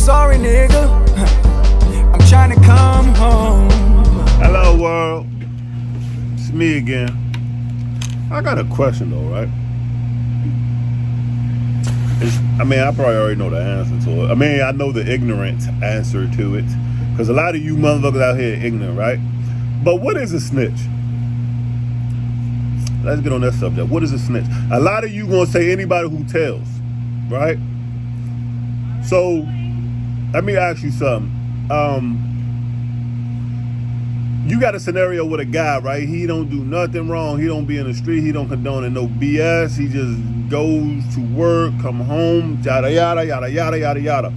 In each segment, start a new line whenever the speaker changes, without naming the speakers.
sorry, nigga. I'm trying to come home.
Hello, world. It's me again. I got a question, though, right? I probably already know the answer to it. I know the ignorant answer to it. Because a lot of you motherfuckers out here are ignorant, right? But what is a snitch? Let's get on that subject. What is a snitch? A lot of you gonna say anybody who tells, right? So, let me ask you something. You got a scenario with a guy, right? He don't do nothing wrong. He don't be in the street. He don't condone no BS. He just goes to work, come home, yada, yada, yada, yada, yada, yada.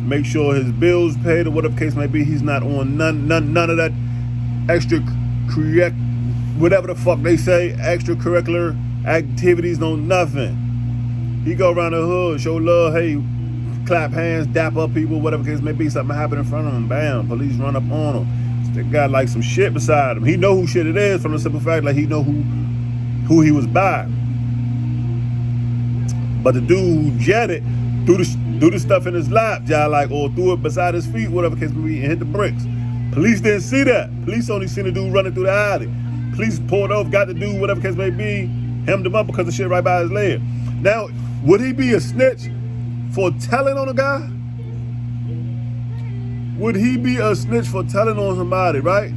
Make sure his bills paid or whatever case may be. He's not on none of that whatever the fuck they say, extracurricular activities, no nothing. He go around the hood, show love, hey, clap hands, dap up people, whatever case may be. Something happen in front of him, bam, police run up on him. They got like some shit beside him. He know who shit it is from the simple fact like he know who he was by. But the dude who jetted threw the stuff in his lap, or threw it beside his feet, whatever case may be, and hit the bricks. Police didn't see that. Police only seen the dude running through the alley. Police pulled off, got the dude, whatever case may be, hemmed him up because the shit right by his leg. Now, would he be a snitch for telling on a guy? Would he be a snitch for telling on somebody, right?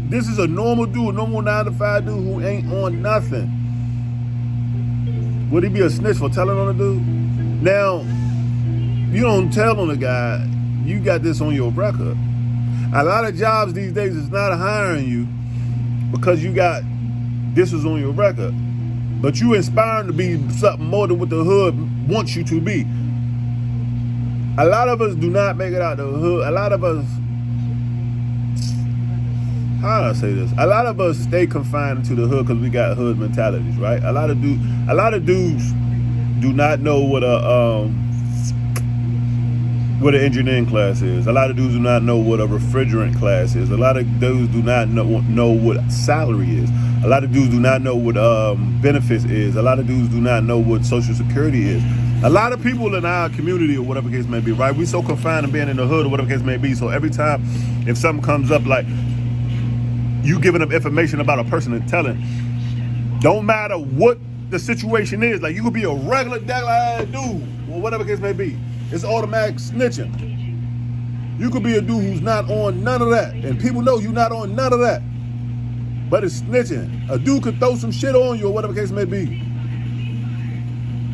This is a normal dude, normal 9-to-5 dude who ain't on nothing. Would he be a snitch for telling on a dude? Now, you don't tell on a guy, you got this on your record. A lot of jobs these days is not hiring you because you got this is on your record. But you inspiring to be something more than what the hood wants you to be. A lot of us do not make it out the hood. A lot of us, how do I say this? A lot of us stay confined to the hood because we got hood mentalities, right? A lot of dudes do not know what an engineering class is. A lot of dudes do not know what a refrigerant class is. A lot of dudes do not know what salary is. A lot of dudes do not know what benefits is. A lot of dudes do not know what Social Security is. A lot of people in our community or whatever case may be, right? We so confined to being in the hood or whatever case may be. So every time if something comes up like you giving them information about a person and telling, don't matter what the situation is. Like you could be a regular ass dude or whatever case may be. It's automatic snitching. You could be a dude who's not on none of that. And people know you're not on none of that. But it's snitching. A dude could throw some shit on you or whatever case may be.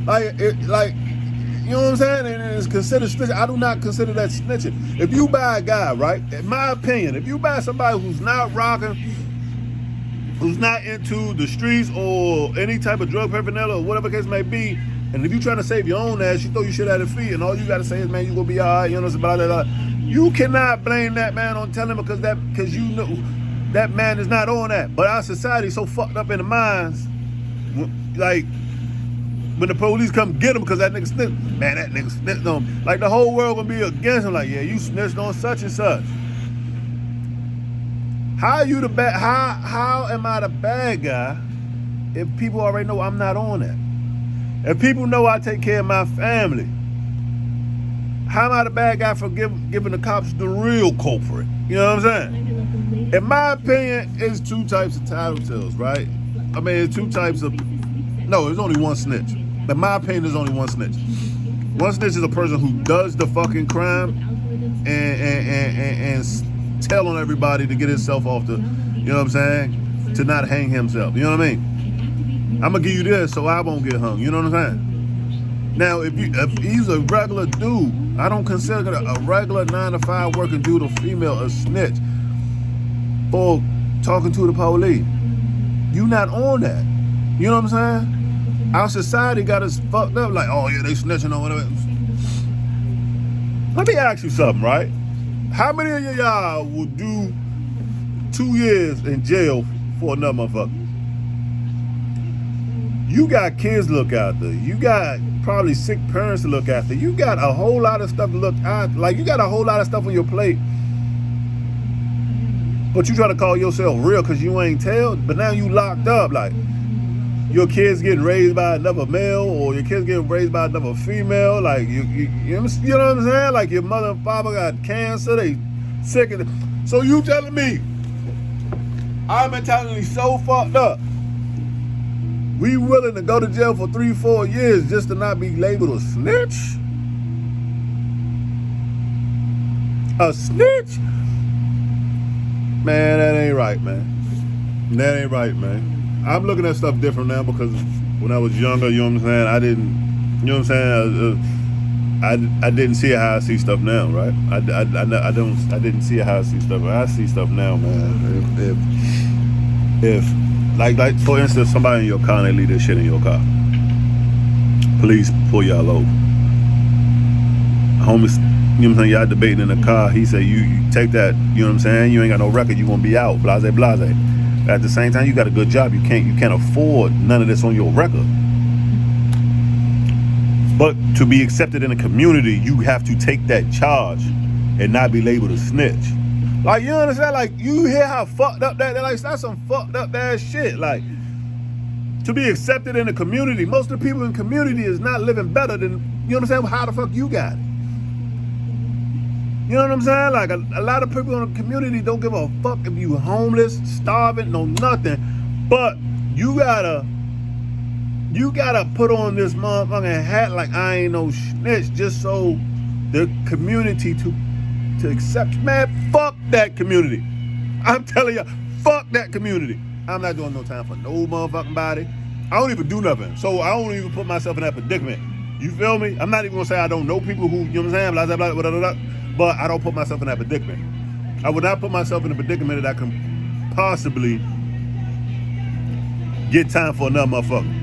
You know what I'm saying? And it's considered snitching. I do not consider that snitching. If you buy a guy, right, in my opinion, if you buy somebody who's not rocking, who's not into the streets or any type of drug paraphernalia or whatever case may be, and if you trying to save your own ass, you throw your shit at his feet and all you got to say is, man, you going to be all right, you know, blah, blah, blah. You cannot blame that man on telling him because you know that man is not on that. But our society so fucked up in the minds, like, when the police come get him because that nigga snitched, man, that nigga snitched on him. Like the whole world gonna be against him. Like, yeah, you snitched on such and such. How you the bad? How am I the bad guy if people already know I'm not on that? If people know I take care of my family, how am I the bad guy for giving the cops the real culprit? You know what I'm saying? In my opinion, it's two types of tattletales, right? It's two types of. No, there's only one snitch. In my opinion, there's only one snitch. One snitch is a person who does the fucking crime and tell on everybody to get himself off the, you know what I'm saying? To not hang himself. You know what I mean? I'm gonna give you this so I won't get hung. You know what I'm saying? Now, if he's a regular dude, I don't consider a regular 9-to-5 working dude or female a snitch for talking to the police. You not on that. You know what I'm saying? Our society got us fucked up like, oh yeah, they snitching on whatever. Let me ask you something, right? How many of y'all would do 2 years in jail for another motherfucker? You got kids to look after. You got probably sick parents to look after. You got a whole lot of stuff to look after. Like, you got a whole lot of stuff on your plate. But you try to call yourself real because you ain't tell. But now you locked up. Like, your kids getting raised by another male, or your kids getting raised by another female. Like you know what I'm saying? Like your mother and father got cancer, they sick of it. So you telling me our mentality so fucked up? We willing to go to jail for 3-4 years just to not be labeled a snitch? A snitch? Man, that ain't right, man. That ain't right, man. I'm looking at stuff different now because when I was younger, you know what I'm saying, I didn't, you know what I'm saying, I didn't see how I see stuff now, right? I didn't see how I see stuff. I see stuff now, man. If like for instance, somebody in your car and they leave their shit in your car, police pull y'all over. Homies, you know what I'm saying, y'all debating in the car. He said, you take that, you know what I'm saying, you ain't got no record, you gonna be out, blase. At the same time, you got a good job. You can't afford none of this on your record. But to be accepted in a community, you have to take that charge and not be labeled a snitch. Like, you understand? Like, you hear how fucked up that? Like, that's some fucked up ass shit. Like, to be accepted in a community, most of the people in the community is not living better than, you know what I'm saying? How the fuck you got it? You know what I'm saying? Like, a lot of people in the community don't give a fuck if you homeless, starving, no nothing. But you gotta put on this motherfucking hat like I ain't no snitch just so the community to accept. Man, fuck that community. I'm telling you, fuck that community. I'm not doing no time for no motherfucking body. I don't even do nothing. So I don't even put myself in that predicament. You feel me? I'm not even gonna say I don't know people who, you know what I'm saying, blah, blah, blah, blah, but I don't put myself in that predicament. I would not put myself in a predicament that I can possibly get time for another motherfucker.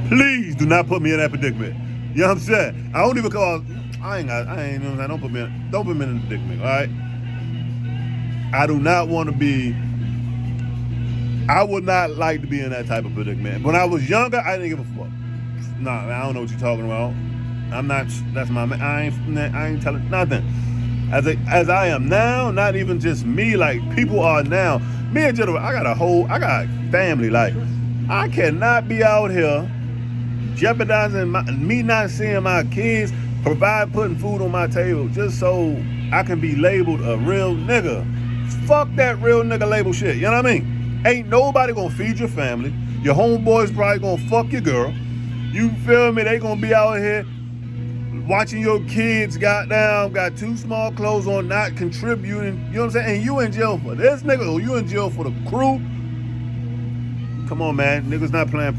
Please do not put me in that predicament. You know what I'm saying? I don't even call, I ain't, you know what I'm saying, don't put me in a predicament, all right? I do not want to be, I would not like to be in that type of predicament. When I was younger, I didn't give a fuck. Nah, I don't know what you're talking about. I'm not, that's my man. I ain't telling nothing. As I am now, not even just me, like people are now. Me in general, I got family. Like, I cannot be out here jeopardizing me not seeing my kids, putting food on my table just so I can be labeled a real nigga. Fuck that real nigga label shit, you know what I mean? Ain't nobody gonna feed your family. Your homeboys probably gonna fuck your girl. You feel me? They gonna be out here watching your kids got 2 small clothes on, not contributing, you know what I'm saying? And you in jail for this nigga, or you in jail for the crew? Come on, man. Niggas not playing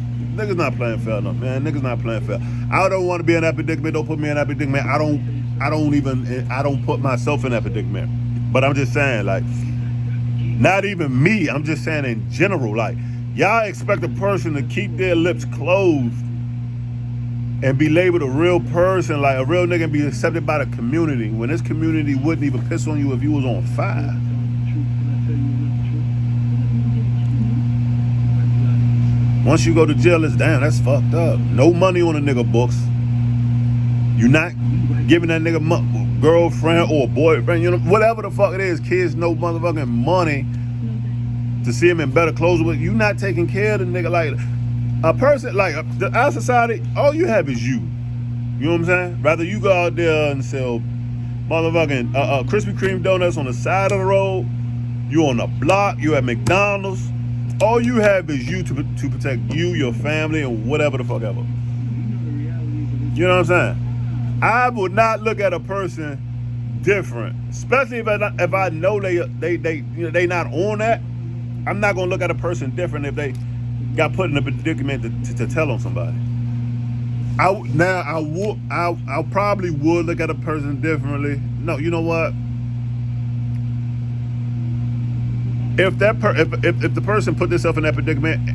fair enough, man. Niggas not playing fair. I don't want to be in that predicament. Don't put me in that predicament. I don't put myself in that predicament. But I'm just saying, like, not even me. I'm just saying in general, like, y'all expect a person to keep their lips closed and be labeled a real person, like a real nigga, and be accepted by the community when this community wouldn't even piss on you if you was on fire. Once you go to jail, it's damn, that's fucked up. No money on a nigga books. You not giving that nigga girlfriend or boyfriend, you know, whatever the fuck it is, kids no motherfucking money to see him in better clothes with. You not taking care of the nigga. Like, a person, like our society, all you have is you. You know what I'm saying? Rather you go out there and sell motherfucking Krispy Kreme donuts on the side of the road, you on the block, you at McDonald's, all you have is you to protect you, your family, and whatever the fuck ever. You know what I'm saying? I would not look at a person different, especially if I know they you know, they not on that. I'm not gonna look at a person different if they got put in a predicament to tell on somebody. I probably would look at a person differently. No, you know what? If the person put themselves in that predicament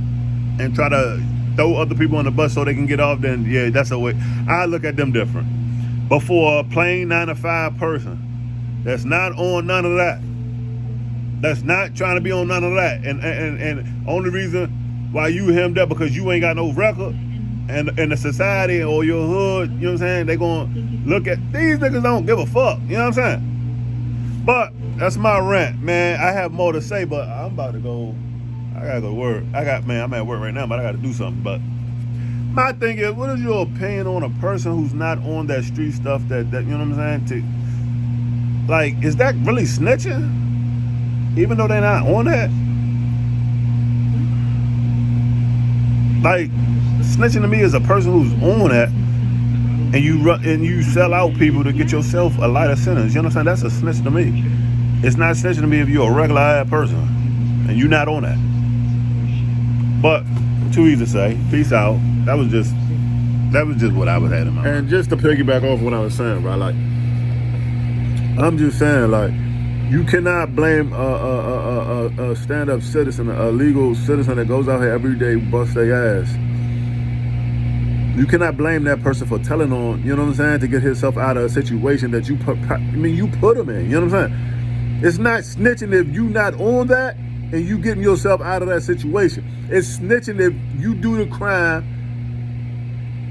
and try to throw other people on the bus so they can get off, then yeah, that's a way. I look at them different. But for a plain 9-to-5 person that's not on none of that, that's not trying to be on none of that, and only reason why you hemmed up because you ain't got no record, and the society or your hood, you know what I'm saying, they gonna look at these niggas don't give a fuck, you know what I'm saying? But that's my rant, man. I have more to say, but I'm about to go I gotta go to work. I'm at work right now, but I gotta do something. But my thing is, what is your opinion on a person who's not on that street stuff that you know what I'm saying? Like, is that really snitching? Even though they're not on that? Like, snitching to me is a person who's on that and you sell out people to get yourself a lighter sentence. You know what I'm saying? That's a snitch to me. It's not snitching to me if you're a regular ass person and you're not on that. But too easy to say. Peace out. That was just what I was had in mind. And just to piggyback off what I was saying, right? Like, I'm just saying, like, you cannot blame a stand-up citizen, a legal citizen that goes out here every day, bust their ass. You cannot blame that person for telling on, you know what I'm saying, to get himself out of a situation that you put him in. You know what I'm saying? It's not snitching if you not on that and you getting yourself out of that situation. It's snitching if you do the crime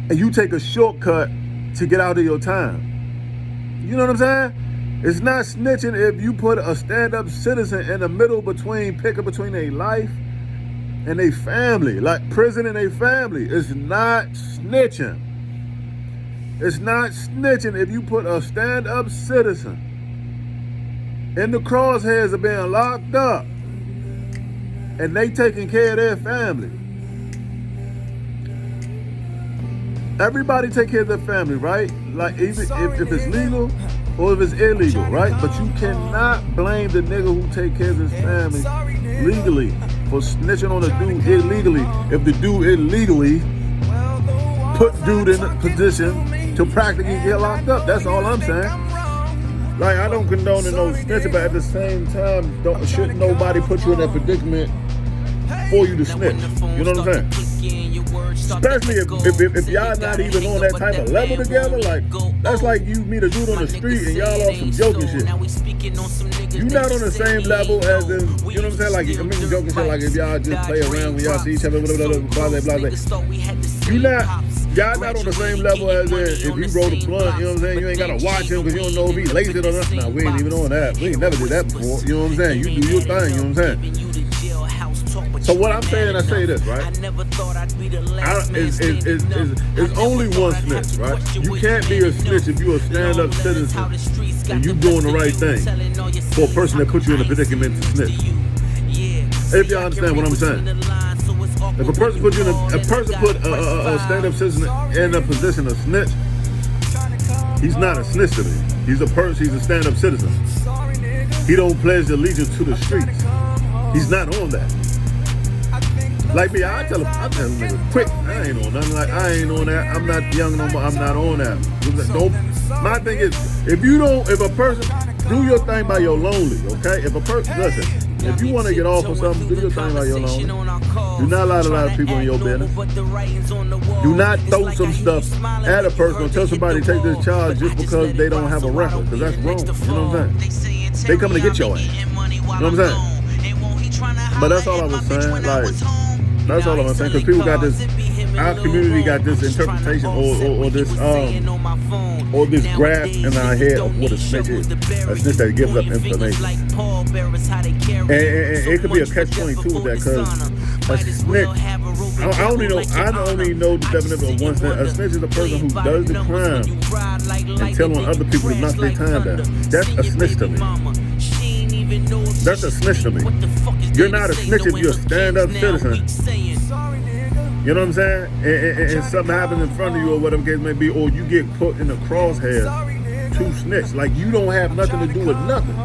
and you take a shortcut to get out of your time. You know what I'm saying? It's not snitching if you put a stand-up citizen in the middle between their life and their family, like prison and their family. It's not snitching. It's not snitching if you put a stand-up citizen in the crosshairs of being locked up and they taking care of their family. Everybody take care of their family, right? Like, even if it's legal or if it's illegal, right? But you cannot blame the nigga who take care of his family legally for snitching on a dude illegally if the dude illegally put dude in a position to practically get locked up. That's all I'm saying. Like, I don't condone no snitching, but at the same time, shouldn't nobody put you in that predicament for you to snitch. You know what I'm saying? Especially if y'all not even on that type of level together. Like, that's like you meet a dude on the street and y'all off some joking shit. You not on the same level as in, you know what I'm saying? Like, I mean, joking shit, like if y'all just play around when y'all see each other, blah, blah, blah. Y'all not on the same level as in if he rolled a blunt, you know what I'm saying? You ain't gotta watch him because you don't know if he laced it or not. Nah, we ain't even on that. We ain't never did that before. You know what I'm saying? You do your thing, you know what I'm saying? So what I'm saying, I say this, right? It's only one snitch, right? You can't be a snitch if you're a stand-up citizen and you doing the right thing for a person that put you in a predicament to snitch. If y'all understand what I'm saying. If a person put a stand-up citizen in a position of snitch, he's not a snitch to me. He's a stand-up citizen. He don't pledge allegiance to the streets. He's not on that. Like me, I tell him nigga, quick, I ain't on nothing. Like, I ain't on that. I'm not young no more. I'm not on that. My thing is, if a person, do your thing by your lonely, okay? If a person, listen, if you want to get off on something, do your thing by your lonely. Do not allow a lot of people in your business. Do not throw some stuff at a person or tell somebody to take this charge just because they don't have a record, because that's wrong. You know what I'm saying? They coming to get your ass. You know what I'm saying? But that's all I was saying. Like, that's all I'm saying, because people got this, our community got this interpretation or this grasp in our head of what a snitch is. A snitch that gives up information. And it could be a catch-22 with that, because a snitch, I only know the definition of one snitch. A snitch is a person who does the crime and tell on other people to knock their time down. That's a snitch to me. That's a snitch to me. You're not a snitch if you're a stand-up citizen. You know what I'm saying? And something happens in front of you or whatever case may be, or you get put in the crosshairs to snitch. Like, you don't have nothing to do with nothing.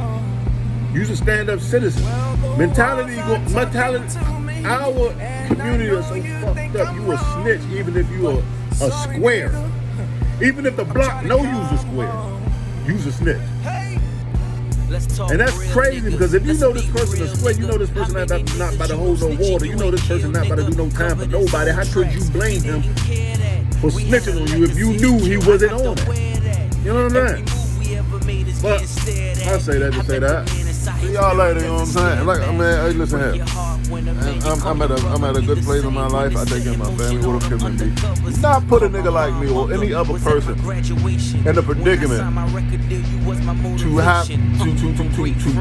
You're a stand-up citizen. Mentality, our community is so fucked up. You a snitch even if you are a square. Even if the block know you's a square, you's a snitch. And that's crazy, because if you know this person is square, you know this person not about to hold no water, you know this person not about to do no time for nobody, how could you blame him for snitching on you if you knew he wasn't on it? You know what I'm saying? But I say that to say that. See y'all later, you know what I'm saying? Like, man, hey, listen here.
I'm at a good place in my life. I take care of my family. What else can be? Not put a nigga like me or any other person in a predicament to have to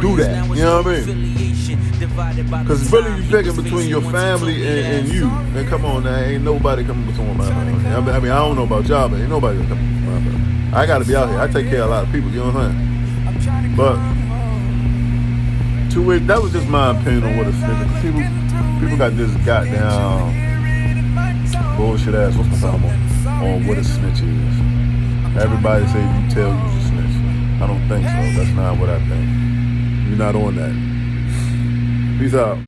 do that. You know what I mean? Because really you picking between your family and you. And come on now, ain't nobody coming between my family. I mean, I don't know about y'all, but ain't nobody coming between my family. I gotta be out here. I take care of a lot of people, you know what I'm saying? But to it, that was just my opinion on what a snitch is. People got this goddamn bullshit ass, what's my time on what a snitch is. Everybody say if you tell, you's a snitch. I don't think so. That's not what I think. You're not on that. Peace out.